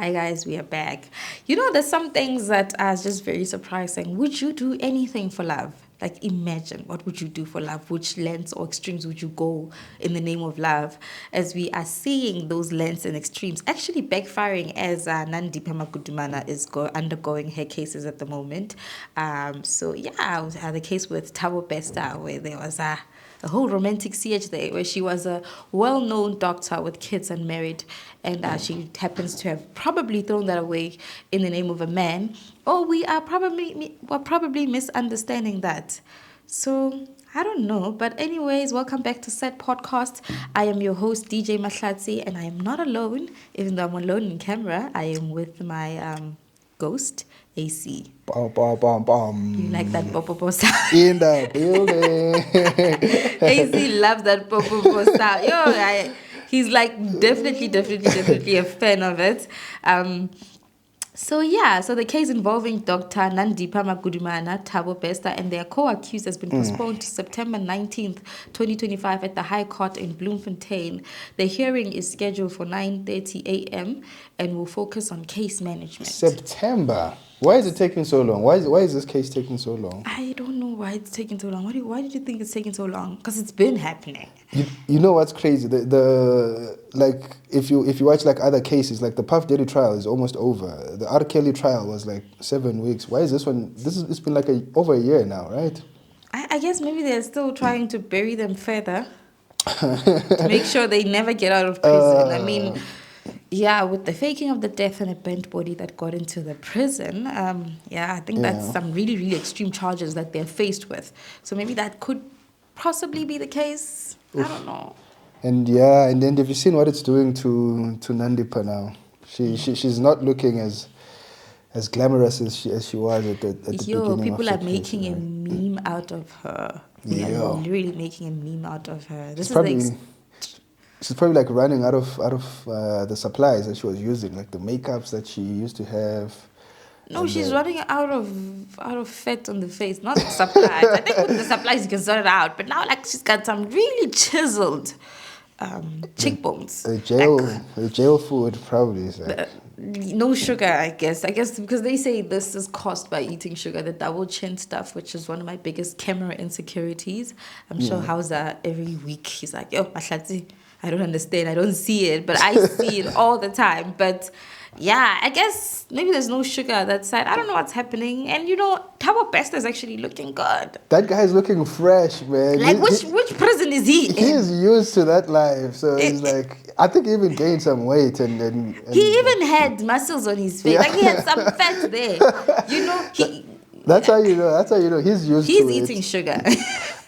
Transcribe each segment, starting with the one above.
Hi guys, we are back. There's some things that are just very surprising. Would you do anything for love? Like imagine, what would you do for love? Which lengths or extremes would you go in the name of love? As we are seeing those lengths and extremes actually backfiring as Nandipha Magudumana is undergoing her cases at the moment. We had the case with Tabo Besta where there was a whole romantic siege there where she was a well-known doctor with kids and married, and she happens to have probably thrown that away in the name of a man, or we're probably misunderstanding that. So I don't know, but anyways, welcome back to Set Podcast. I am your host DJ Mahlatse, and I am not alone. Even though I'm alone in camera, I am with my ghost AC. Bum, bum, bum, bum. You like that popo sound? In the building. AC loves that popo sound. He's like definitely a fan of it. So the case involving Dr. Nandipha Magudumana, Thabo Bester, and their co-accused has been postponed to September 19th, 2025 at the High Court in Bloemfontein. The hearing is scheduled for 9:30 a.m. and will focus on case management. September? Why is it taking so long? Why is this case taking so long? I don't know why it's taking so long. Why did you think it's taking so long? Because it's been happening. You know what's crazy? If you watch like other cases, like the Puff Daddy trial is almost over. The RKelly trial was like 7 weeks. Why is this one? It's been like over a year now, right? I guess maybe they're still trying to bury them further to make sure they never get out of prison. With the faking of the death and a burnt body that got into the prison, I think that's some really, really extreme charges that they're faced with. So maybe that could possibly be the case. Oof. I don't know. And then have you seen what it's doing to Nandipha now? She's not looking as glamorous as she was at the beginning. People of are the making case, a meme out of her. Yeah. They are literally making a meme out of her. She's probably like running out of the supplies that she was using, like the makeups that she used to have. No, she's running out of fat on the face, not supplies. I think with the supplies you can sort it out, but now like she's got some really chiseled cheekbones. The jail food probably is like no sugar, I guess because they say this is caused by eating sugar, the double chin stuff, which is one of my biggest camera insecurities. I'm sure Hausa every week he's like, yo, Mahlatse, I don't understand, I don't see it, but I see it all the time. But I guess maybe there's no sugar that side. I don't know what's happening. And Thabo Bester is actually looking good. That guy's looking fresh, man. Like which prison is he in? He's used to that life, so he's like, I think he even gained some weight and he even had muscles on his face. Like he had some fat there. That's how you know he's used to it. He's eating sugar.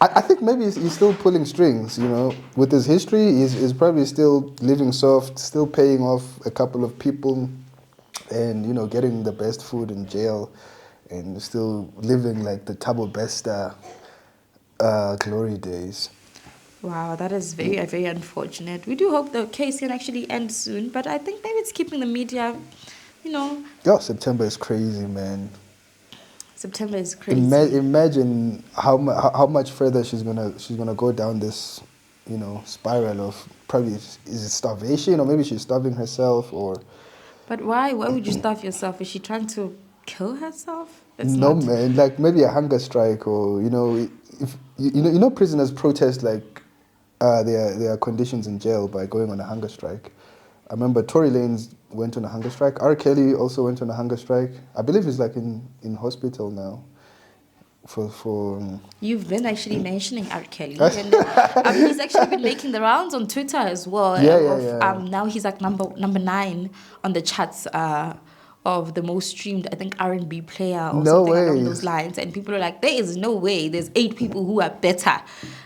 I think maybe he's still pulling strings, with his history. He's probably still living soft, still paying off a couple of people and, getting the best food in jail and still living like the Thabo Bester glory days. Wow, that is very, very unfortunate. We do hope the case can actually end soon, but I think maybe it's keeping the media, September is crazy, man. September is crazy. Imagine how much further she's gonna go down this, spiral of probably is it starvation or maybe she's starving herself or. But why? Why would you starve yourself? Is she trying to kill herself? Man, like maybe a hunger strike or if prisoners protest like their conditions in jail by going on a hunger strike. I remember Tory Lanez went on a hunger strike. RKelly also went on a hunger strike. I believe he's like in hospital now. For You've been actually mentioning RKelly, and he's actually been making the rounds on Twitter as well. Now he's like number 9 on the charts of the most streamed, I think, R&B player or something along those lines. And people are like, there is no way. There's 8 people who are better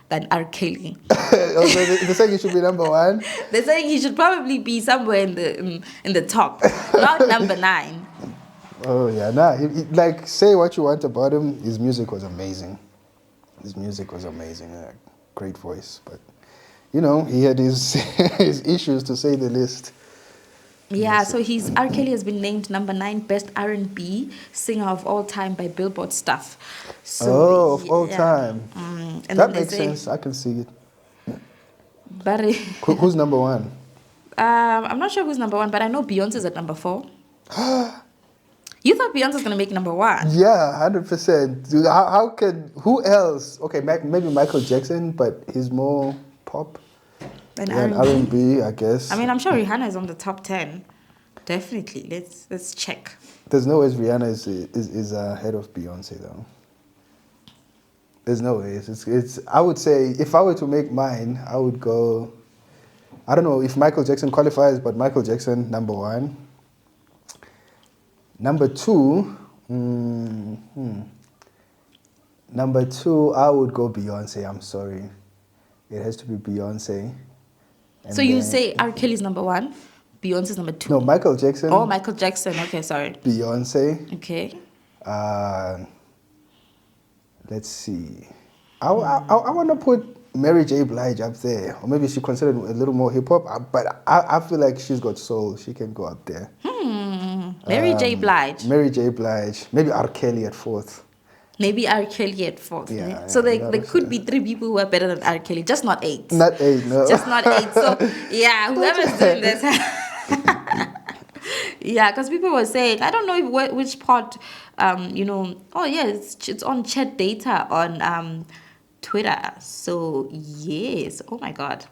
than RKelly. They're saying he should be number 1? They're saying he should probably be somewhere in the top, not number 9. Oh, yeah. Say what you want about him. His music was amazing. Great voice. But, he had his issues, to say the least. Yeah, so RKelly has been named number 9 best R&B singer of all time by Billboard Stuff. So, of all time. And that makes sense. I can see it. But who's number 1? I'm not sure who's number 1, but I know Beyonce's at number 4. You thought Beyonce's gonna make number one? Yeah, 100%. Dude, how can, who else? Okay, maybe Michael Jackson, but he's more pop Then than R&B. R&B, I guess. I mean, I'm sure Rihanna is on the top 10. Definitely. Let's check. There's no way Rihanna is ahead of Beyonce though. There's no way. It's. I would say if I were to make mine, I would go. I don't know if Michael Jackson qualifies, but Michael Jackson number one. Number two, number two, I would go Beyonce. I'm sorry, it has to be Beyonce. And So you then- say R. Kelly's number one, Beyonce's number two. no, Michael Jackson. Oh, Michael Jackson. Okay, sorry. Beyonce. Okay. Let's see. I want to put Mary J. Blige up there, or maybe she considered a little more hip hop. But I feel like she's got soul. She can go up there. Mary J. Blige. Mary J. Blige. Maybe R. Kelly at fourth. Maybe R. Kelly at fourth. Yeah, So yeah, there could be 3 people who are better than R. Kelly, just not 8. Not 8, no. Just not 8. So yeah, whoever's doing this. Yeah, because people were saying, I don't know which part, oh yeah, it's on chat data on Twitter. So yes, oh my God.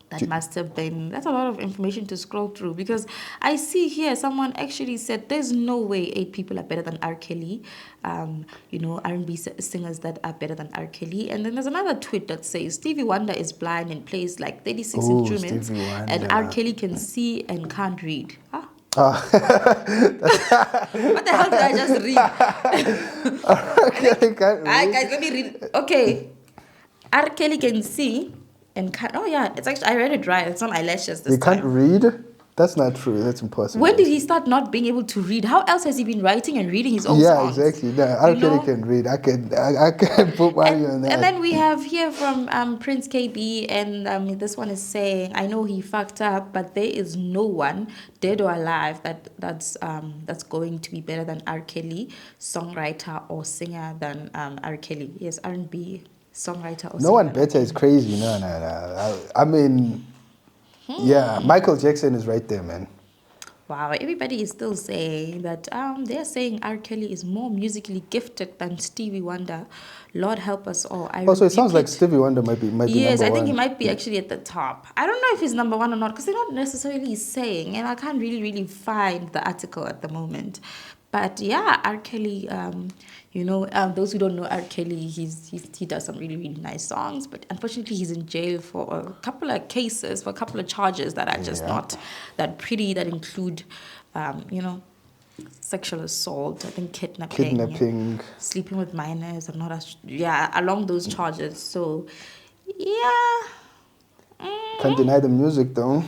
That must have been, that's a lot of information to scroll through, because I see here someone actually said there's no way 8 people are better than R. Kelly, R&B singers that are better than R. Kelly. And then there's another tweet that says Stevie Wonder is blind and plays like 36 instruments, Stevie Wonder. and R. Kelly can see and can't read. What the hell did I just read? Okay, can't read. Guys, let me read. Okay. R. Kelly can see and can't. Oh, yeah. It's actually, I read it right. It's on eyelashes this You time. can't read? That's not true. That's impossible. When did he start not being able to read? How else has he been writing and reading his own songs? Yeah, exactly. No, R. Kelly can read. I can put money on that. And then we have here from Prince KB, and this one is saying, I know he fucked up, but there is no one, dead or alive, that's going to be better than R. Kelly, songwriter or singer than R. Kelly. Yes, R&B songwriter or singer. No one better is crazy. No. I mean, yeah, Michael Jackson is right there, man. Wow, everybody is still saying that they're saying R. Kelly is more musically gifted than Stevie Wonder. Lord help us all. Also, it sounds like Stevie Wonder might be yes, number I think one. he might be actually at the top. I don't know if he's number one or not, because they're not necessarily saying, and I can't really find the article at the moment. But yeah, R. Kelly, those who don't know R. Kelly, he does some really nice songs, but unfortunately he's in jail for a couple of cases, for a couple of charges that are just not that pretty, that include, sexual assault, I think kidnapping, sleeping with minors, along those charges. So, yeah. Can't deny the music, though.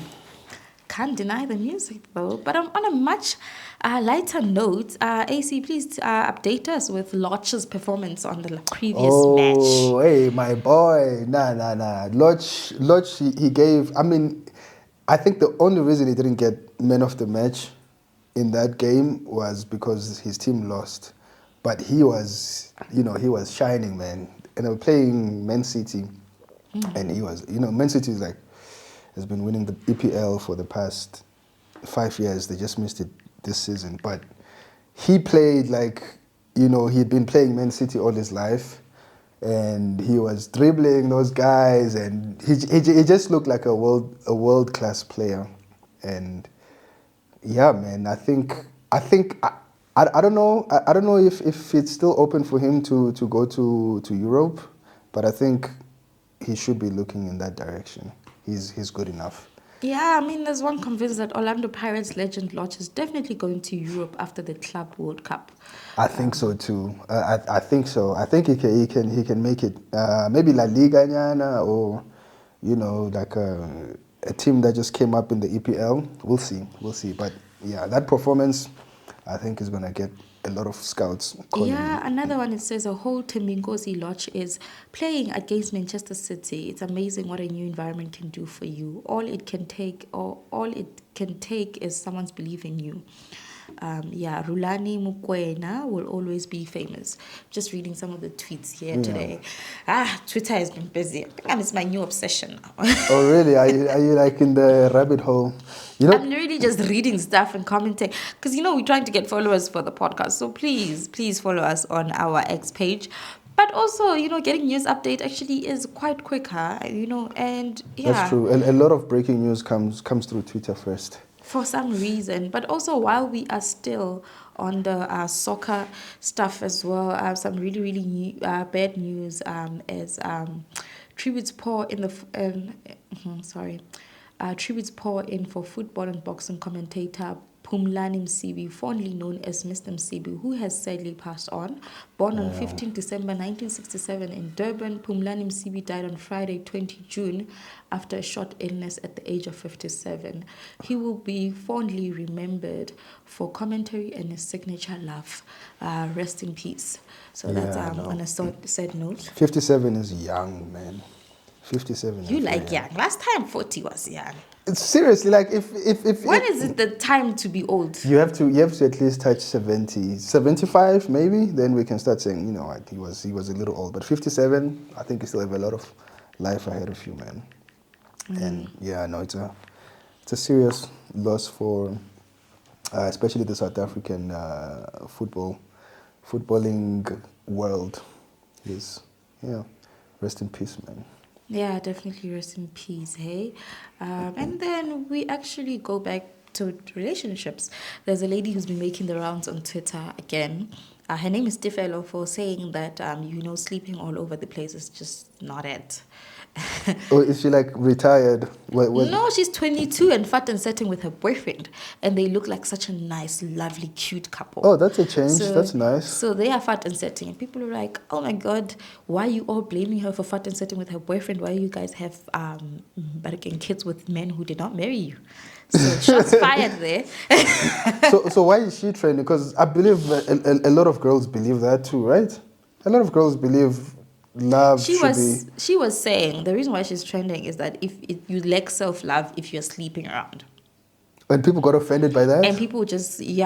Can't deny the music, though. But on a much lighter note, AC, please update us with Lorch's performance on the previous match. Oh, hey, my boy. Nah. Lorch, he gave, I think the only reason he didn't get man of the match in that game was because his team lost. But he was shining, man. And they were playing Man City. And he was, Man City is has been winning the EPL for the past 5 years. They just missed it this season. But he played he'd been playing Man City all his life. And he was dribbling those guys. And he just looked like a world-class player. And yeah, man, I don't know. I don't know if it's still open for him to go to Europe. But I think he should be looking in that direction. He's good enough. Yeah, there's one convinced that Orlando Pirates legend Lorch is definitely going to Europe after the Club World Cup. I think so too. I think so. I think he can make it. Maybe La Liga nyana, or a team that just came up in the EPL. We'll see. But yeah, that performance, I think, is gonna get a lot of scouts calling. Yeah, another one, it says a whole Timbingozi Lorch is playing against Manchester City. It's amazing what a new environment can do for you. All it can take is someone's belief in you. Rulani Mukwena will always be famous. Just reading some of the tweets here today. Twitter has been busy. I think it's my new obsession now. Oh, really? Are you in the rabbit hole? I'm literally just reading stuff and commenting because we're trying to get followers for the podcast. So please follow us on our X page. But also, getting news update actually is quite quicker, and That's yeah. true. A lot of breaking news comes through Twitter first. For some reason. But also, while we are still on the soccer stuff as well, some really, really bad news is tributes pour in tributes pour in for football and boxing commentator Phumlani Msibi, fondly known as Mr. Msibi, who has sadly passed on. Born on 15 December 1967 in Durban, Phumlani Msibi died on Friday, 20 June, after a short illness at the age of 57. He will be fondly remembered for commentary and his signature laugh. Rest in peace. So that's on a sad note. 57 is young, man. 57. You like young. Last time 40 was young. Seriously, like if when is it the time to be old? You have to at least touch 70, 75 maybe, then we can start saying, he was a little old. But 57, I think you still have a lot of life ahead of you, man. And it's a serious loss for especially the South African footballing world. Rest in peace, man. Yeah, definitely rest in peace, hey? And then we actually go back to relationships. There's a lady who's been making the rounds on Twitter again. Her name is Tefelo, for saying that, sleeping all over the place is just not it. Oh, is she like retired? No, she's 22 and fat and sitting with her boyfriend, and they look like such a nice, lovely, cute couple. Oh, that's a change. That's nice. So they are fat and setting, and people are like, "Oh my God, why are you all blaming her for fat and setting with her boyfriend? Why you guys have kids with men who did not marry you?" So shots fired there. so why is she trending? Because I believe a lot of girls believe that too, right? A lot of girls believe love she was saying the reason why she's trending is that if you lack self-love if you're sleeping around. And people got offended by that? And people just, you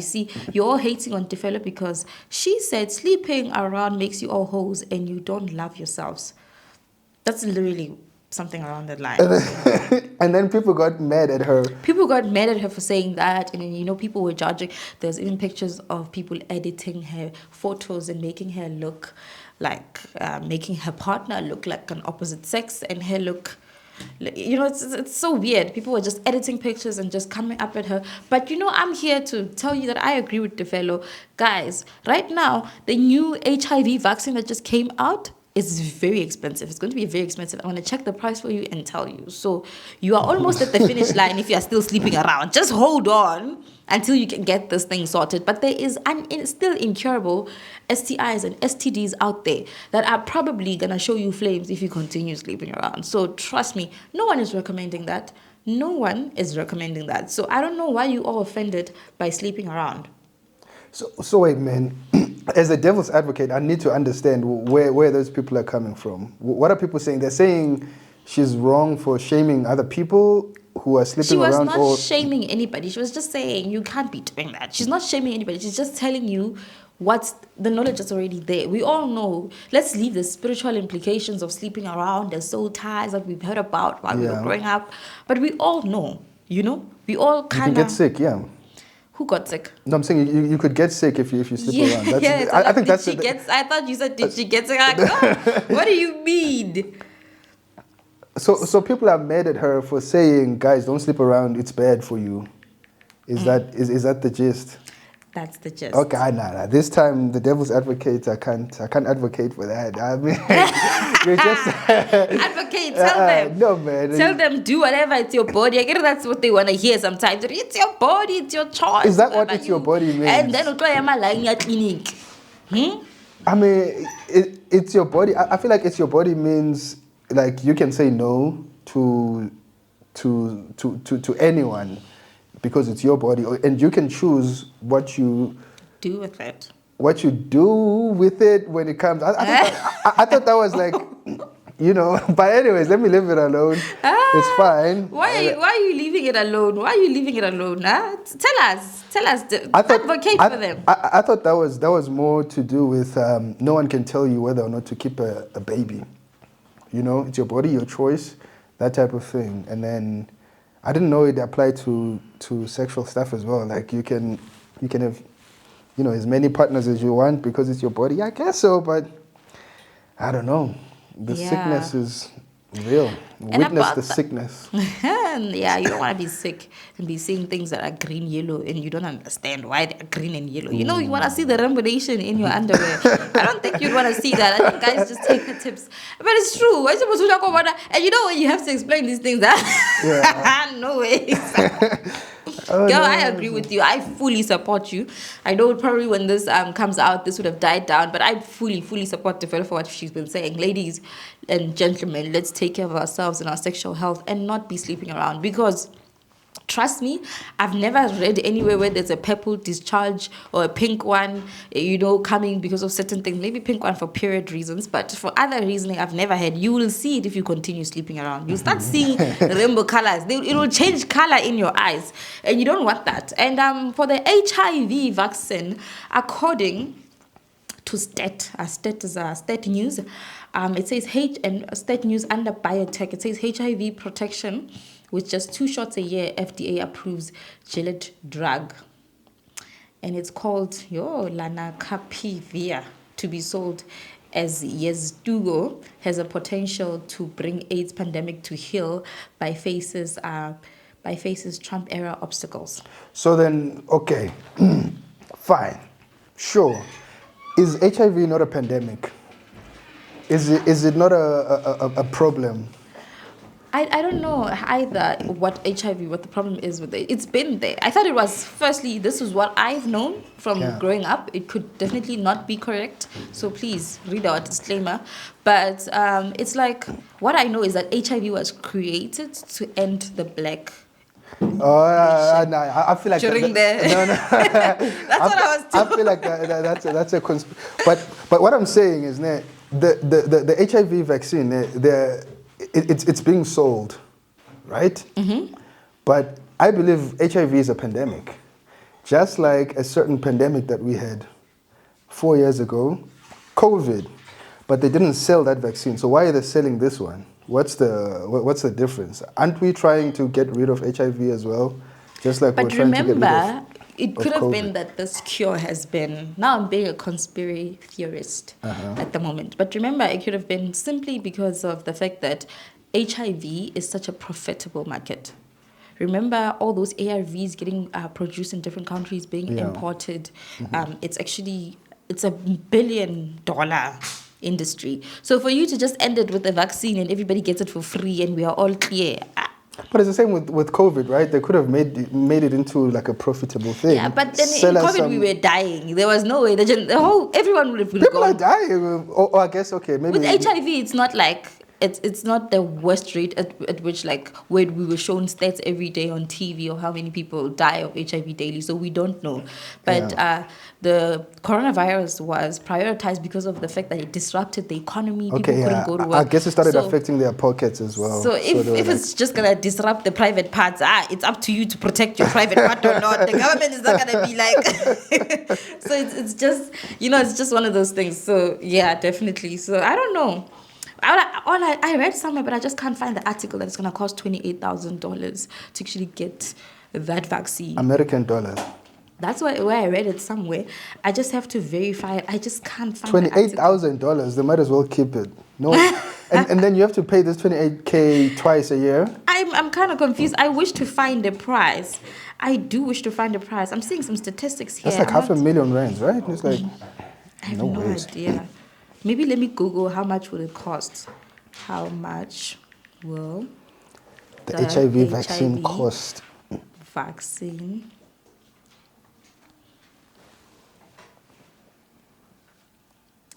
see, you're all hating on Tefelo because she said sleeping around makes you all hoes and you don't love yourselves. That's literally something around that line. And then people got mad at her. People got mad at her for saying that, and people were judging. There's even pictures of people editing her photos and making her look like, making her partner look like an opposite sex and her look, it's so weird. People were just editing pictures and just coming up at her. But I'm here to tell you that I agree with Tefelo. Guys, right now, the new HIV vaccine that just came out, it's very expensive. It's going to be very expensive. I'm going to check the price for you and tell you. So you are almost at the finish line if you are still sleeping around. Just hold on until you can get this thing sorted. But there is still incurable STIs and STDs out there that are probably going to show you flames if you continue sleeping around. So trust me, no one is recommending that. No one is recommending that. So I don't know why you all offended by sleeping around. So wait, man. As a devil's advocate, I need to understand where those people are coming from. What are people saying? They're saying she's wrong for shaming other people who are sleeping around. She was not shaming anybody. She was just saying you can't be doing that. She's not shaming anybody. She's just telling you what's the knowledge that's already there. We all know. Let's leave the spiritual implications of sleeping around, the soul ties that we've heard about while we were growing up. But we all know, we all kind of... You can get sick, yeah. Who got sick? No, I'm saying you could get sick if you sleep around. I think that's... I thought you said, did she get sick? Like, what do you mean? So people are mad at her for saying, guys, don't sleep around, it's bad for you. Is that the gist? That's the gist. Okay, nah. This time, the devil's advocate, I can't advocate for that. I mean, you're just... Advocate, tell them. No, man. Tell them, do whatever, it's your body. I guess that's what they want to hear sometimes. It's your body, it's your choice. Is that what it's your body means? And then you'll try my line at clinic. I mean, it's your body. I feel like it's your body means, like, you can say no to anyone. Because it's your body, and you can choose what you do with it. What you do with it when it comes. I thought that was like, But anyways, let me leave it alone. It's fine. Why are you leaving it alone? Why are you leaving it alone? Huh? Tell us. Advocate for them. I thought that was more to do with no one can tell you whether or not to keep a baby. It's your body, your choice, that type of thing, and then. I didn't know it applied to sexual stuff as well. Like you can have, as many partners as you want because it's your body. I guess so, but I don't know. The sickness is real. And Witness about the sickness. Yeah, you don't want to be sick and be seeing things that are green, yellow, and you don't understand why they're green and yellow. You want to see the rambulation in your underwear. I don't think you'd want to see that. I think guys just take the tips. But it's true. And when you have to explain these things, no way. Oh, Girl, no. I agree with you. I fully support you. I know probably when this comes out, this would have died down, but I fully support Tefelo for what she's been saying. Ladies and gentlemen, let's take care of ourselves and our sexual health and not be sleeping around, because trust me, I've never read anywhere where there's a purple discharge or a pink one, coming because of certain things. Maybe pink one for period reasons, but for other reasoning, I've never had. You will see it if you continue sleeping around. You'll start seeing rainbow colors. It will change color in your eyes, and you don't want that. And for the HIV vaccine, according to Stat News, it says Stat News under biotech. It says HIV protection with just 2 shots a year. FDA approves Gilead drug, and it's called Lenacapavir, to be sold as Yeztugo, has a potential to bring AIDS pandemic to heel by faces Trump era obstacles. So then, okay, fine, sure. Is HIV not a pandemic? Is it not a problem? I don't know either what the problem is with it. It's been there. I thought it was, firstly, this is what I've known from growing up. It could definitely not be correct. So please read our disclaimer. But it's like, what I know is that HIV was created to end the black. No, I feel like during that's what I was told. I feel like that's a but what I'm saying is that the HIV vaccine, it's being sold, right? Mm-hmm. But I believe HIV is a pandemic, just like a certain pandemic that we had 4 years ago, COVID. But they didn't sell that vaccine. So why are they selling this one? What's the difference? Aren't we trying to get rid of HIV as well? Just like we're trying to get rid of it could have COVID. been that this cure has been... Now I'm being a conspiracy theorist at the moment. But remember, it could have been simply because of the fact that HIV is such a profitable market. Remember all those ARVs getting produced in different countries, being imported. Mm-hmm. It's a $1 billion industry. So for you to just end it with a vaccine and everybody gets it for free and we are all clear. But it's the same with COVID, right? They could have made it into like a profitable thing. Yeah, but then in COVID we were dying. There was no way. Everyone would have been People gone. are dying. Or I guess, okay, maybe... With HIV, it's not like... It's not the worst rate at which, like, where we were shown stats every day on TV or how many people die of HIV daily, so we don't know. But the coronavirus was prioritized because of the fact that it disrupted the economy. People couldn't go to work. I guess it started affecting their pockets as well. So if it's just going to disrupt the private parts, it's up to you to protect your private part or not. The government is not going to be like... So it's just, it's just one of those things. So, yeah, definitely. So, I don't know. I read somewhere, but I just can't find the article that it's going to cost $28,000 to actually get that vaccine. American dollars. That's where I read it somewhere. I just have to verify it. I just can't find $28,000. They might as well keep it. No, and then you have to pay this $28K twice a year. I'm kind of confused. I wish to find the price. I do wish to find the price. I'm seeing some statistics here. That's like $500,000 rands, right? It's like I have no idea. Maybe let me Google how much will it cost. How much will the HIV vaccine cost? Vaccine.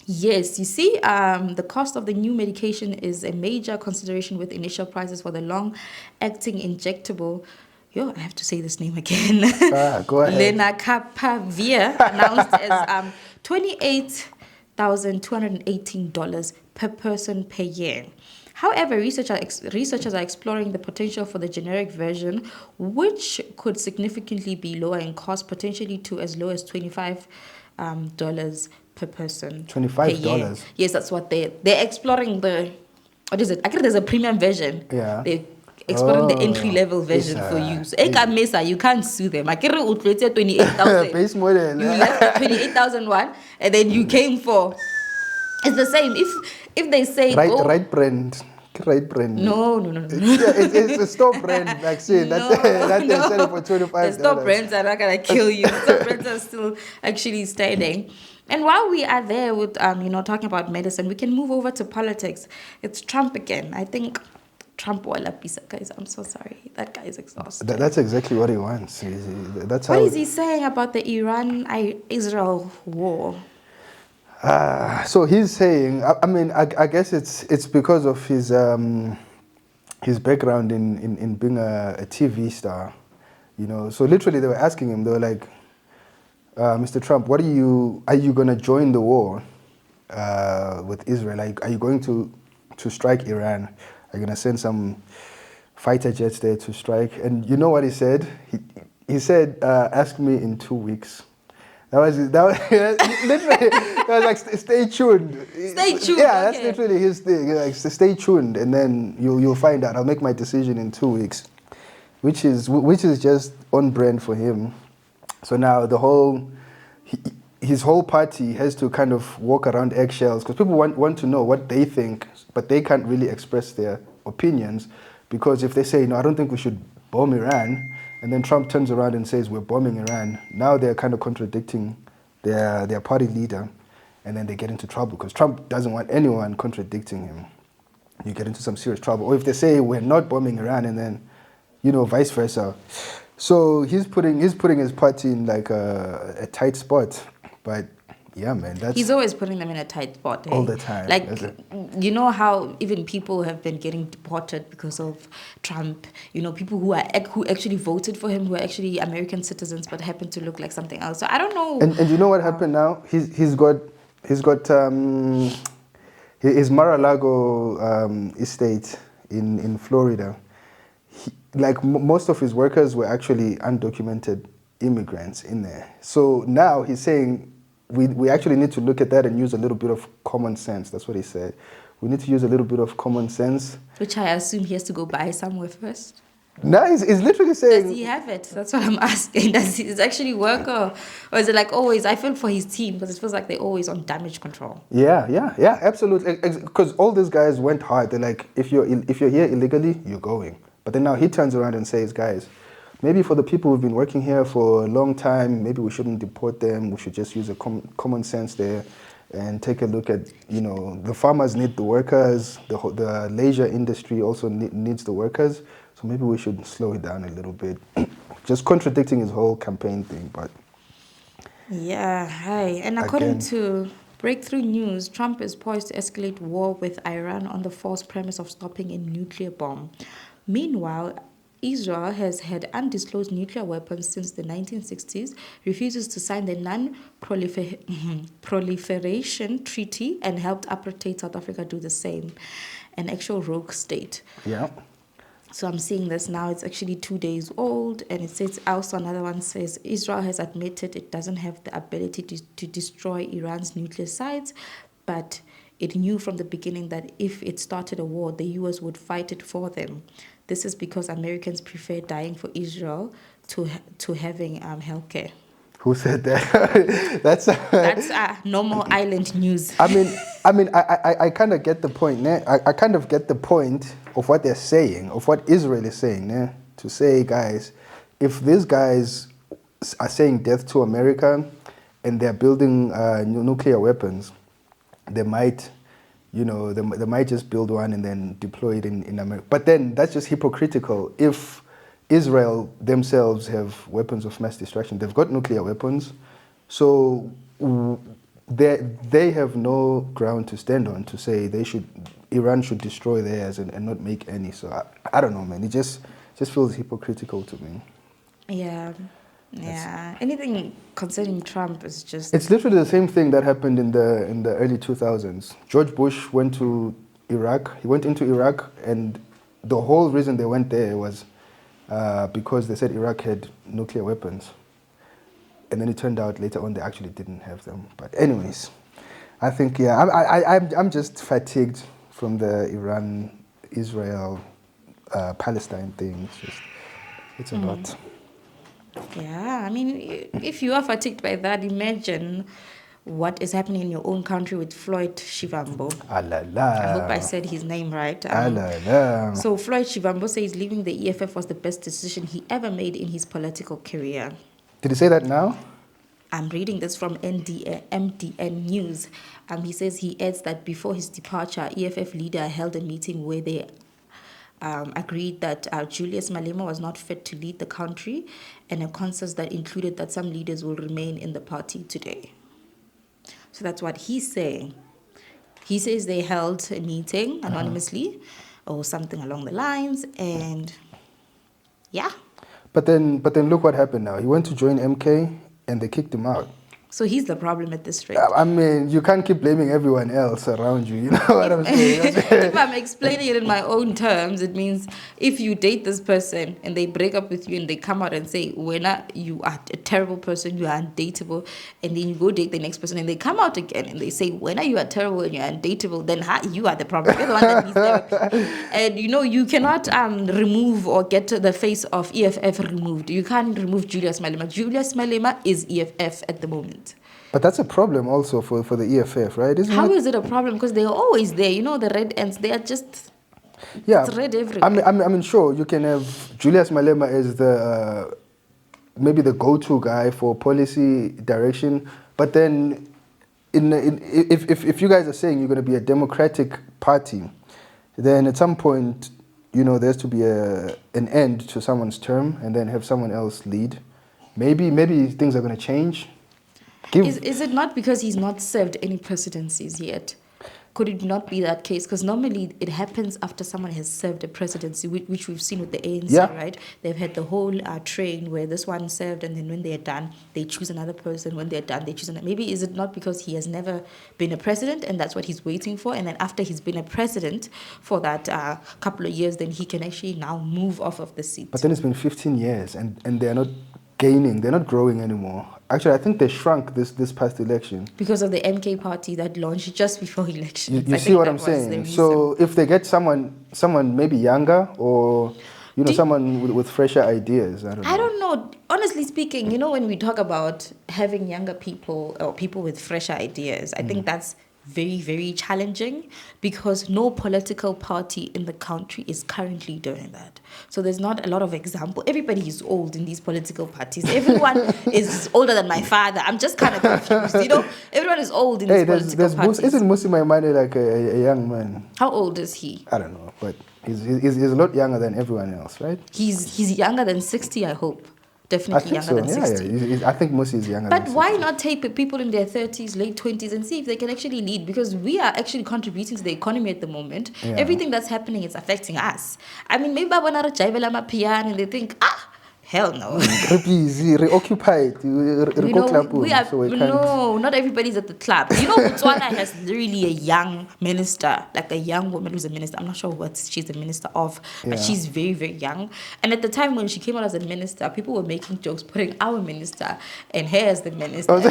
Yes, you see, the cost of the new medication is a major consideration with initial prices for the long-acting injectable. I have to say this name again. Go ahead. Lenacapavir, announced as $28,218 per person per year. However, researchers are exploring the potential for the generic version, which could significantly be lower in cost, potentially to as low as $25 per person. $25? Per year. Yes, that's what they're exploring. What is it? I think there's a premium version. Yeah. exploring the entry-level version for you. So, Mesa, you can't sue them. I can't 28,000. Base model. You left the 28,000 and then you came for. It's the same. If they say go. Right brand. Right brand. No. It's a store brand vaccine. No, that they're selling for $25. The store brands are not gonna kill you. The store brands are still actually standing. And while we are there with talking about medicine, we can move over to politics. It's Trump again. I think Trump wala pisa, guys. I'm so sorry. That guy is exhausted. That's exactly what he wants. That's what is he saying about the Iran-Israel war? So he's saying, I guess it's because of his background in being a TV star, So literally, they were asking him. They were like, "Mr. Trump, are you going to join the war with Israel? Like, are you going to strike Iran? Are you going to send some fighter jets there to strike?" And you know what he said? He said, "Ask me in 2 weeks." That was literally. That was like, stay tuned. Stay tuned. Yeah, that's literally his thing. Like, stay tuned, and then you'll find out. I'll make my decision in 2 weeks, which is just on brand for him. So now his whole party has to kind of walk around eggshells because people want to know what they think, but they can't really express their opinions because if they say, "No, I don't think we should bomb Iran," and then Trump turns around and says, "We're bombing Iran," now they're kind of contradicting their party leader, and then they get into trouble because Trump doesn't want anyone contradicting him. You get into some serious trouble. Or if they say, "We're not bombing Iran," and then, vice versa. So he's putting his party in like a tight spot. But yeah, man, he's always putting them in a tight spot. All the time. Like, you know how even people have been getting deported because of Trump. People who actually voted for him, who are actually American citizens, but happen to look like something else. So I don't know. And you know what happened now? He's got his Mar-a-Lago estate in Florida. Most of his workers were actually undocumented immigrants in there. So now he's saying we actually need to look at that and use a little bit of common sense. That's what he said. We need to use a little bit of common sense. Which I assume he has to go buy somewhere first. No, he's literally saying... Does he have it? That's what I'm asking. Does it actually work or is it like always? I feel for his team because it feels like they're always on damage control. Yeah, absolutely. Because all these guys went hard. They're like, if you're here illegally, you're going. But then now he turns around and says, "Guys, maybe for the people who've been working here for a long time, maybe we shouldn't deport them. We should just use a common sense there and take a look at, the farmers need the workers. The leisure industry also needs the workers. So maybe we should slow it down a little bit." Just contradicting his whole campaign thing, but... Yeah, hi. And according to Breakthrough News, Trump is poised to escalate war with Iran on the false premise of stopping a nuclear bomb. Meanwhile, Israel has had undisclosed nuclear weapons since the 1960s, refuses to sign the non-proliferation treaty, and helped apartheid South Africa do the same, an actual rogue state. Yeah. So I'm seeing this now. It's actually 2 days old, and it says also another one says Israel has admitted it doesn't have the ability to destroy Iran's nuclear sites, but it knew from the beginning that if it started a war, the U.S. would fight it for them. This is because Americans prefer dying for Israel to having healthcare. Who said that? That's normal island news. I kind of get the point. I kind of get the point of what they're saying, of what Israel is saying. To say, guys, if these guys are saying death to America and they're building nuclear weapons, they might, they might just build one and then deploy it in America. But then that's just hypocritical. If Israel themselves have weapons of mass destruction, they've got nuclear weapons, so they have no ground to stand on to say Iran should destroy theirs and not make any. So I don't know, man. It just feels hypocritical to me. Yeah. Anything concerning Trump is just... It's literally the same thing that happened in the early 2000s. George Bush went to Iraq. He went into Iraq, and the whole reason they went there was because they said Iraq had nuclear weapons. And then it turned out later on they actually didn't have them. But anyways, I think, I'm just fatigued from the Iran-Israel Palestine thing. It's a lot. Yeah, I mean, if you are fatigued by that, imagine what is happening in your own country with Floyd Shivambu. Ah la la. I hope I said his name right. Ah la la. So Floyd Shivambu says leaving the EFF was the best decision he ever made in his political career. Did he say that now? I'm reading this from MDN News. He says he adds that before his departure, EFF leader held a meeting where they agreed that Julius Malema was not fit to lead the country, and a consensus that included that some leaders will remain in the party today. So that's what he's saying. He says they held a meeting anonymously or something along the lines, and yeah. But then look what happened now. He went to join MK and they kicked him out. So he's the problem at this rate. I mean, you can't keep blaming everyone else around you. You know what I'm saying? If I'm explaining it in my own terms, it means if you date this person and they break up with you and they come out and say, Wena, you are a terrible person, you are undateable, and then you go date the next person and they come out again and they say, Wena, you are terrible and you're undateable, then you are the problem. You're the one that needs therapy. And you cannot remove or get the face of EFF removed. You can't remove Julius Malema. Julius Malema is EFF at the moment. But that's a problem also for the EFF, right? How is it a problem? Because they're always there. The red ends, they are just... Yeah, it's red everywhere. I mean, sure, you can have Julius Malema as the maybe the go-to guy for policy direction, but then if you guys are saying you're going to be a democratic party, then at some point, there has to be an end to someone's term and then have someone else lead. Maybe things are going to change. Is it not because he's not served any presidencies yet? Could it not be that case? Because normally it happens after someone has served a presidency, which we've seen with the ANC, right? They've had the whole train where this one served, and then when they're done, they choose another person. When they're done, they choose another. Maybe is it not because he has never been a president, and that's what he's waiting for? And then after he's been a president for that couple of years, then he can actually now move off of the seat. But then it's been 15 years, and they're not gaining, they're not growing anymore. Actually, I think they shrunk this past election. Because of the MK party that launched just before election. You see what I'm saying? So if they get someone maybe younger or, someone with fresher ideas, I don't know. Honestly speaking, when we talk about having younger people or people with fresher ideas, I think that's very, very challenging because no political party in the country is currently doing that. So there's not a lot of example. Everybody is old in these political parties. Everyone is older than my father. I'm just kind of confused. Everyone is old in these political parties. Isn't Musi Maimane like a young man? How old is he? I don't know, but he's a lot younger than everyone else, right? He's younger than 60, I hope. Definitely younger than 60. Yeah. I think Musi is younger than 60. But why not take people in their 30s, late 20s and see if they can actually lead? Because we are actually contributing to the economy at the moment. Yeah. Everything that's happening is affecting us. I mean, maybe and they think, hell no. Reoccupied. Not everybody's at the club. Botswana has really a young minister, like a young woman who's a minister. I'm not sure what she's a minister of, but she's very, very young. And at the time when she came out as a minister, people were making jokes, putting our minister and her as the minister. Look,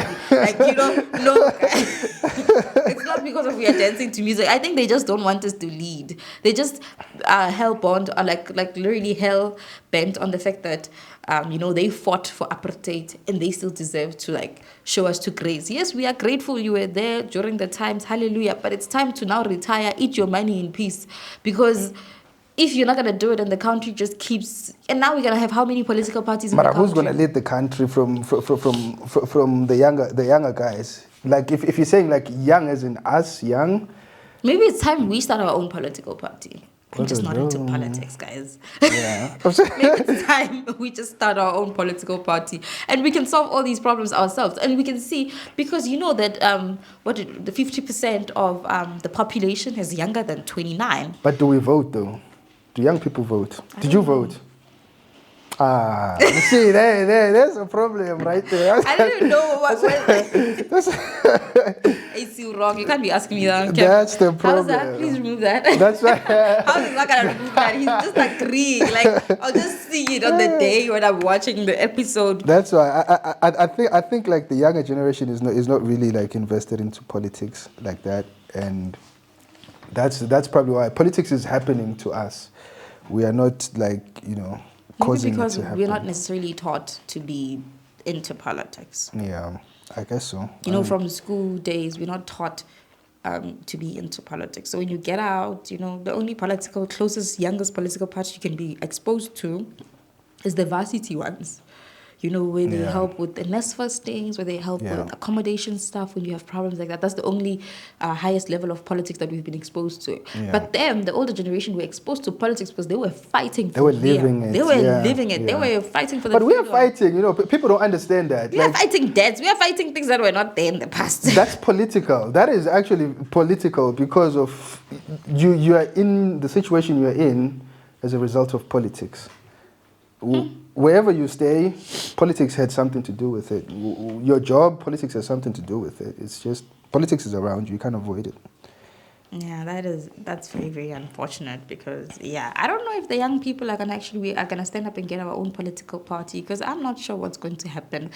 it's not because we are dancing to music. I think they just don't want us to lead. They just are hell-bent, or like literally hell-bent on the fact that they fought for apartheid and they still deserve to show us to grace. Yes, we are grateful you were there during the times, hallelujah, but it's time to now retire, eat your money in peace, because if you're not going to do it and the country just keeps, and now we're going to have how many political parties in the country? Who's going to lead the country from the younger guys? Like if you're saying young as in us, young? Maybe it's time we start our own political party. I'm just not into politics, guys. Yeah. Maybe it's time we just start our own political party and we can solve all these problems ourselves. And we can see, because that the 50% of the population is younger than 29. But do we vote though? Do young people vote? Did you vote? You see, there's a problem right there. I don't know what. It's you wrong. You can't be asking me that. That's the problem. How's that? Please remove that. That's right. How is he not gonna remove that? He's just agreeing. I'll just see it on the day when I'm watching the episode. That's why I think the younger generation is not really invested into politics like that, and that's probably why politics is happening to us. We are not like, Maybe causing it because to happen. we're not necessarily taught to be into politics. Yeah, I guess so. From school days, we're not taught to be into politics. So when you get out, the only youngest political party you can be exposed to is the varsity ones. Where they Yeah. help with the NSFAS things, where they help Yeah. with accommodation stuff when you have problems like that. That's the only highest level of politics that we've been exposed to. Yeah. But them, the older generation, were exposed to politics because they were fighting for They were living it. They were Yeah, living it. They yeah. were fighting for the But we are freedom. fighting, people don't understand that. We are fighting deaths. We are fighting things that were not there in the past. That's political. That is actually political because of you are in the situation you are in as a result of politics. Wherever you stay, politics had something to do with it. Your job, politics has something to do with it. It's just politics is around you. You can't avoid it. Yeah, that's very, very unfortunate because I don't know if the young people are gonna stand up and get our own political party because I'm not sure what's going to happen.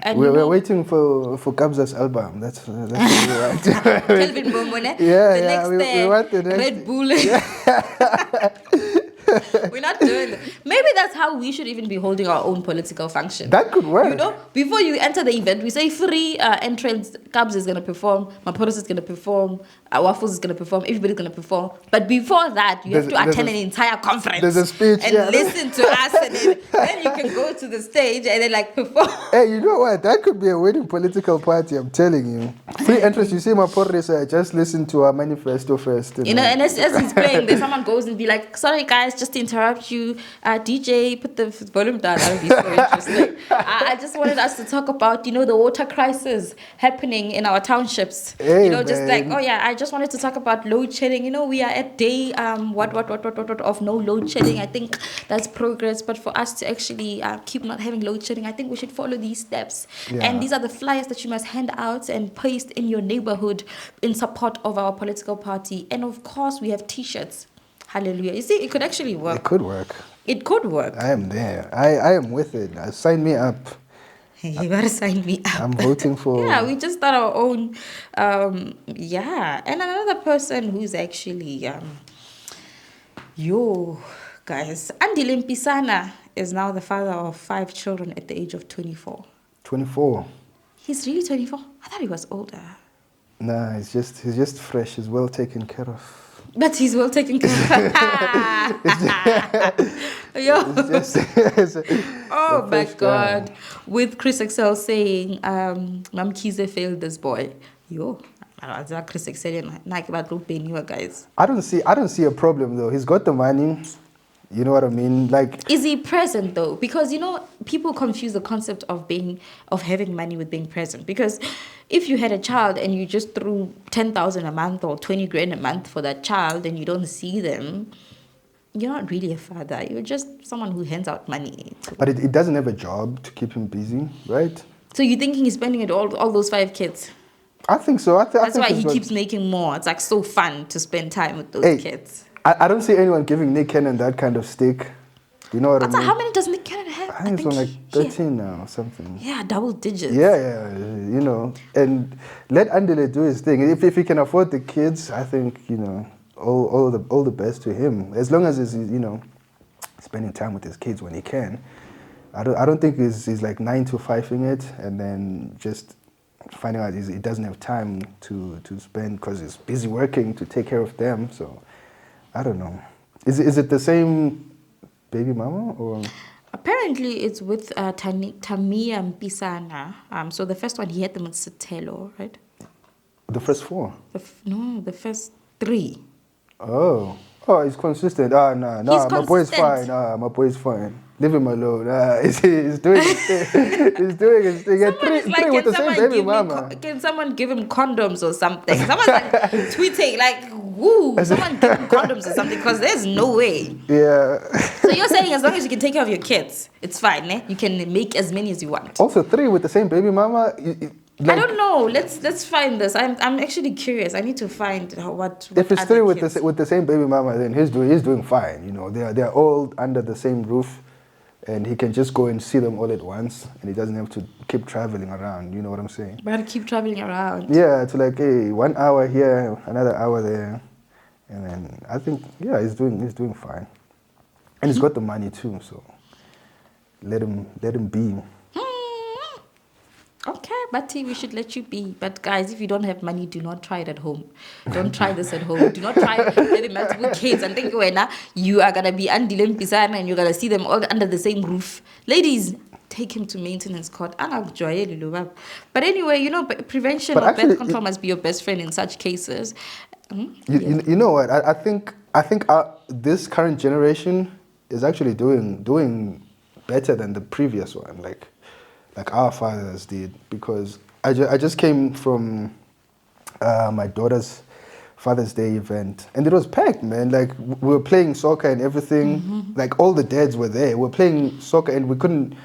And We're waiting for Kabza's album. That's what we want. Kelvin Bomone. Yeah, The we next want the next Red Bull. We're not doing that. Maybe that's how we should even be holding our own political function. That could work. Before you enter the event, we say free entrance. Kabza is going to perform. Maporos is going to perform. Waffles is going to perform. Everybody's going to perform. But before that, you have to attend an entire conference. There's a speech. And listen to us. And then you can go to the stage and then perform. Hey, you know what? That could be a winning political party, I'm telling you. Free entrance, you see Maporos, just listen to our manifesto first. And as he's playing, then someone goes and be like, sorry guys, just to interrupt you, DJ, put the volume down. That would be so interesting. I just wanted us to talk about, the water crisis happening in our townships. Hey, I just wanted to talk about load shedding. We are at day what of no load shedding. I think that's progress. But for us to actually keep not having load shedding, I think we should follow these steps. Yeah. And these are the flyers that you must hand out and paste in your neighborhood in support of our political party. And of course, we have T-shirts. Hallelujah. You see, it could actually work. It could work. It could work. I am there. I am with it. Sign me up. Hey, you gotta sign me up. I'm voting for... Yeah, we just start our own... And another person who's actually... guys. Andile Mpisana is now the father of 5 children at the age of 24. 24? He's really 24? I thought he was older. Nah, he's just fresh. He's well taken care of. But he's well taken care of. Oh my God. With Chris Excel saying, Mam Kize failed this boy. Chris Excel, guys. I don't see a problem though. He's got the money. You know what I mean? Is he present though? Because people confuse the concept of having money with being present. Because if you had a child and you just threw 10,000 a month or 20 grand a month for that child and you don't see them, you're not really a father. You're just someone who hands out money. But it doesn't have a job to keep him busy, right? So you're thinking he's spending it all those 5 kids? I think so. That's why he keeps making more. It's so fun to spend time with those kids. I don't see anyone giving Nick Cannon that kind of stick. You know what I mean? How many does Nick Cannon have? I think it's on 13 now or something. Yeah, double digits. Yeah, and let Andile do his thing. If he can afford the kids, I think, all the best to him. As long as he's, spending time with his kids when he can. I don't think he's 9 to 5ing it and then just finding out he doesn't have time to spend because he's busy working to take care of them. So I don't know. Is it the same baby mama or? Apparently, it's with Tamia Mpisana. So the first one, he had them with Tefelo, right? The first 4? The first 3. Oh, he's consistent. No, my boy's fine. My boy's fine. Leave him alone. He's doing his thing. He's doing his thing. Three with the same baby mama. Can someone give him condoms or something? Someone's tweeting woo, someone give him condoms or something because there's no way. Yeah. So you're saying as long as you can take care of your kids, it's fine, eh? You can make as many as you want. Also, 3 with the same baby mama. I don't know. Let's find this. I'm actually curious. I need to find what if it's 3 with the same baby mama, then he's doing fine. They're all under the same roof, and he can just go and see them all at once, and he doesn't have to keep traveling around. You know what I'm saying? But keep traveling around. Yeah, it's 1 hour here, another hour there, and then I think he's doing fine. And he's got the money too, so let him be. Okay, Bati, we should let you be. But guys, if you don't have money, do not try it at home. Don't try this at home. Do not try having multiple kids and think you are gonna be Andilem Pisana and you're gonna see them all under the same roof. Ladies, take him to maintenance court. But anyway, prevention or birth control must be your best friend in such cases. You know what? I think this current generation is actually doing better than the previous one. Like our fathers did, because I just came from my daughter's Father's Day event, and it was packed, man. Like, we were playing soccer and everything. Like, all the dads were there. We were playing soccer, and we couldn't.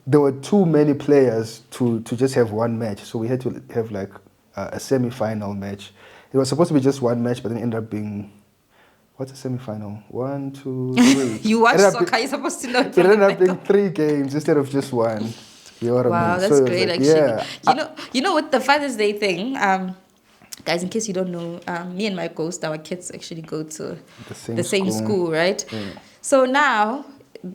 There were too many players to just have one match, so we had to have like a semi-final match. It was supposed to be just one match, but then it ended up being. What's a semi-final? 1, 2, 3. You watch soccer, you're supposed to know. It ended up being 3 games instead of just one. You know what I mean? Wow, that's great, like, actually. Yeah. You know, with the Father's Day thing, guys, in case you don't know, me and my ghost, our kids actually go to the same school, right? Yeah. So now,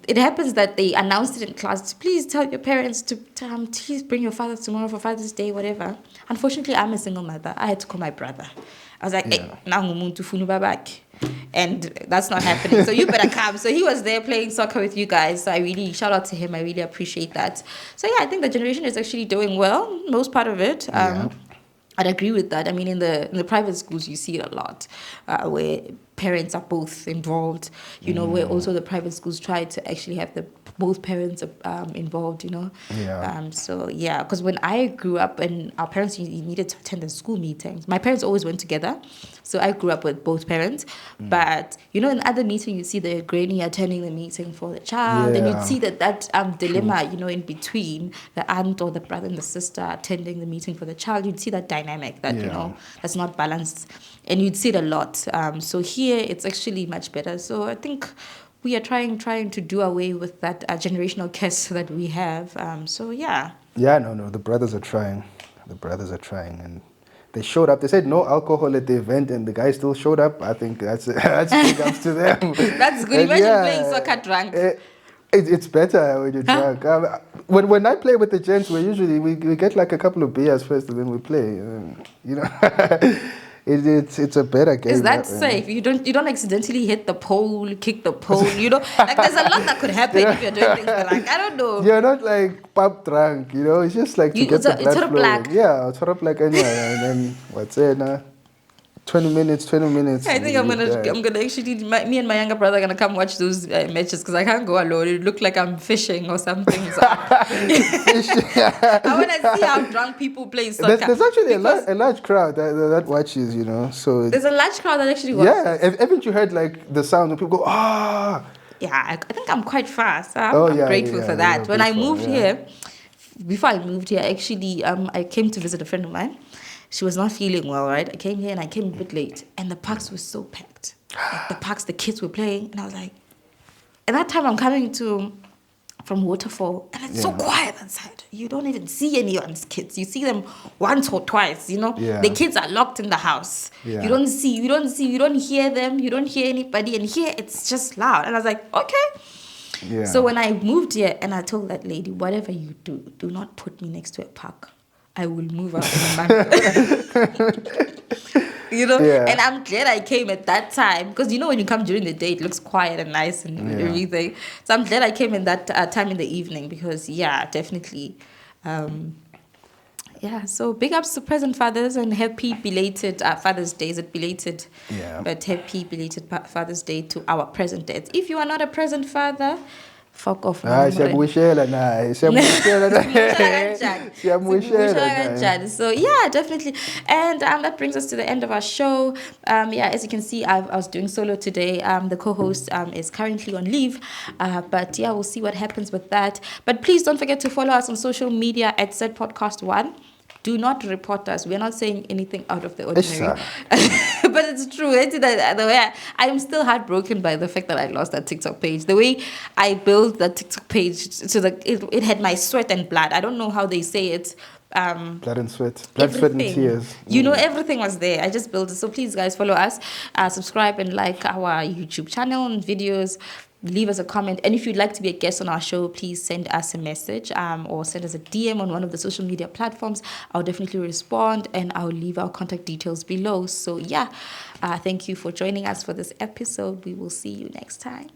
it happens that they announced it in class, please tell your parents to please bring your father tomorrow for Father's Day, whatever. Unfortunately, I'm a single mother. I had to call my brother. I was like, hey, back. And that's not happening. So you better come. So he was there playing soccer with you guys. So I really, shout out to him. I really appreciate that. So yeah, I think the generation is actually doing well, most part of it. I'd agree with that. I mean, in the private schools, you see it a lot, where parents are both involved, where also the private schools try to actually have both parents involved, Yeah. So, yeah, because when I grew up and our parents needed to attend the school meetings, my parents always went together. So I grew up with both parents. But, in other meetings, you see the granny attending the meeting for the child. And you'd see that dilemma, in between the aunt or the brother and the sister attending the meeting for the child. You'd see that dynamic that, that's not balanced. And you'd see it a lot. So here, it's actually much better. So I think we are trying to do away with that generational curse that we have. So, yeah. Yeah, no, the brothers are trying. And they showed up. They said no alcohol at the event, and the guys still showed up. I think that's big ups to them. That's good. Imagine playing soccer drunk. It's better when you're drunk. When I play with the gents, we get like a couple of beers first, and then we play. It's a better game. Is that safe? You don't accidentally hit the pole, kick the pole. Like there's a lot that could happen if you're doing things like I don't know. You're not like pub drunk, It's just like to get the blood flowing. Black. Yeah, it's sort of like and then what's it? 20 minutes. I think I'm gonna actually, me and my younger brother are gonna come watch those matches because I can't go alone. It look like I'm fishing or something. So I want to see how drunk people play soccer. There's actually a large crowd that watches, So there's a large crowd that actually watches. Yeah, haven't you heard like the sound when people go ah? Yeah, I think I'm quite fast. I'm grateful for that. When I moved here, before I moved here, actually, I came to visit a friend of mine. She was not feeling well, right? I came here and I came a bit late. And the parks were so packed. Like the kids were playing. And I was like, at that time I'm coming from Waterfall. And it's so quiet outside. You don't even see anyone's kids. You see them once or twice, Yeah. The kids are locked in the house. Yeah. You don't hear them. You don't hear anybody. And here it's just loud. And I was like, okay. Yeah. So when I moved here and I told that lady, whatever you do not put me next to a park. I will move out in a month. And I'm glad I came at that time because when you come during the day, it looks quiet and nice and everything. So I'm glad I came in that time in the evening because, definitely. So big ups to present fathers and happy belated Father's Day. Is it belated? Yeah. But happy belated Father's Day to our present dads. If you are not a present father, fuck off. So definitely. And that brings us to the end of our show. As you can see, I was doing solo today. The co-host is currently on leave. But we'll see what happens with that. But please don't forget to follow us on social media at @podcast1. Do not report us. We're not saying anything out of the ordinary. But it's true. The way I'm still heartbroken by the fact that I lost that TikTok page. The way I built that TikTok page, it had my sweat and blood. I don't know how they say it. Blood and sweat. Blood, sweat, and tears. Everything was there. I just built it. So please, guys, follow us. Subscribe and like our YouTube channel and videos. leave us a comment. And if you'd like to be a guest on our show, please send us a message or send us a DM on one of the social media platforms. I'll definitely respond, and I'll leave our contact details below. So yeah, thank you for joining us for this episode. We will see you next time.